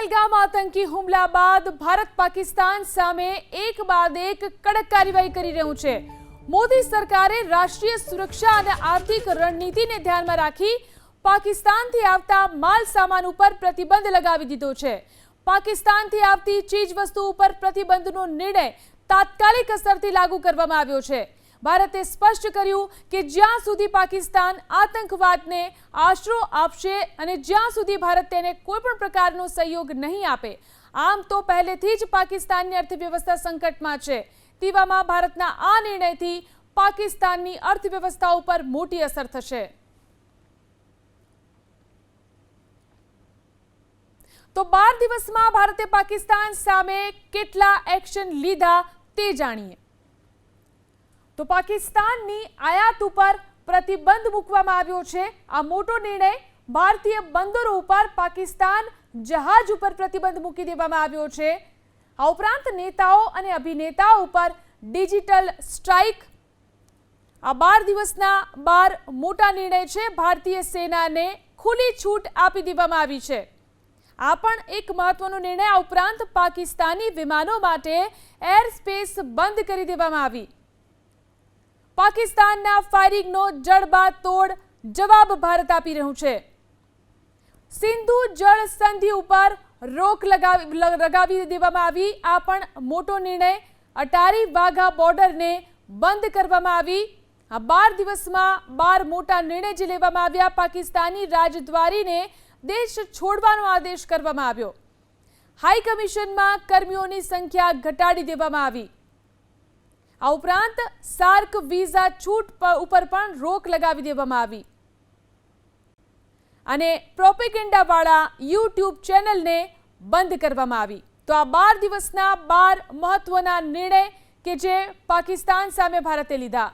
પહેલગામ આતંકી હુમલા બાદ ભારત પાકિસ્તાન સામે એક બાદ એક કડક કાર્યવાહી કરી રહ્યું છે। મોદી સરકારે રાષ્ટ્રીય સુરક્ષા અને આર્થિક રણનીતિને ધ્યાનમાં રાખી પાકિસ્તાનથી આવતા માલ સામાન ઉપર પ્રતિબંધ લગાવી દીધો છે। પાકિસ્તાનથી આવતી ચીજ વસ્તુ ઉપર પ્રતિબંધનો નિર્ણય તાત્કાલિક અસરથી લાગુ કરવામાં આવ્યો છે। ભારતે સ્પષ્ટ કર્યું કે જ્યાં સુધી પાકિસ્તાન આતંકવાદને આશરો આપશે અને જ્યાં સુધી ભારત તેને કોઈ પણ પ્રકારનો સહયોગ નહીં આપે, આમ તો પહેલેથી જ પાકિસ્તાનની અર્થવ્યવસ્થા સંકટમાં છે। તેવામાં ભારતના આ નિર્ણયથી પાકિસ્તાનની અર્થવ્યવસ્થા ઉપર મોટી અસર થશે। તો 12 દિવસમાં ભારતે પાકિસ્તાન સામે કેટલા એક્શન લીધા તે જાણીએ। તો પાકિસ્તાનની આયાત ઉપર પ્રતિબંધ મૂકવામાં આવ્યો છે। આ મોટો નિર્ણય ભારતીય બંદરો ઉપર પાકિસ્તાન જહાજ ઉપર પ્રતિબંધ મૂકી દેવામાં આવ્યો છે। આ ઉપરાંત નેતાઓ અને અભિનેતાઓ ઉપર ડિજિટલ સ્ટ્રાઇક। આ 12 દિવસના 12 મોટા નિર્ણય છે। ભારતીય સેનાને ખુલ્લી છૂટ આપી દેવામાં આવી છે। આ પણ એક મહત્વનો નિર્ણય। આ ઉપરાંત પાકિસ્તાની વિમાનો માટે એર સ્પેસ બંધ કરી દેવામાં આવી। પાકિસ્તાનના ફાયરિંગનો જડબાતોડ જવાબ ભારત આપી રહ્યું છે। સિંધુ જળ સંધિ ઉપર રોક લગાવી દેવામાં આવી। આ પણ મોટો નિર્ણય। અટારી વાઘા બોર્ડરને બંધ કરવામાં આવી। આ 12 દિવસમાં 12 મોટા નિર્ણય જે લેવામાં આવ્યા। પાકિસ્તાની રાજદ્વારીને દેશ છોડવાનો આદેશ કરવામાં આવ્યો। હાઈ કમિશનમાં કર્મીઓની સંખ્યા ઘટાડી દેવામાં આવી। આ ઉપરાંત સાર્ક વિઝા છૂટ ઉપર પણ રોક લગાવી દેવામાં આવી અને પ્રોપેગેન્ડાવાળા યુટ્યુબ ચેનલને બંધ કરવામાં આવી। તો આ 12 દિવસના 12 મહત્વના નિર્ણય કે જે પાકિસ્તાન સામે ભારતે લીધા।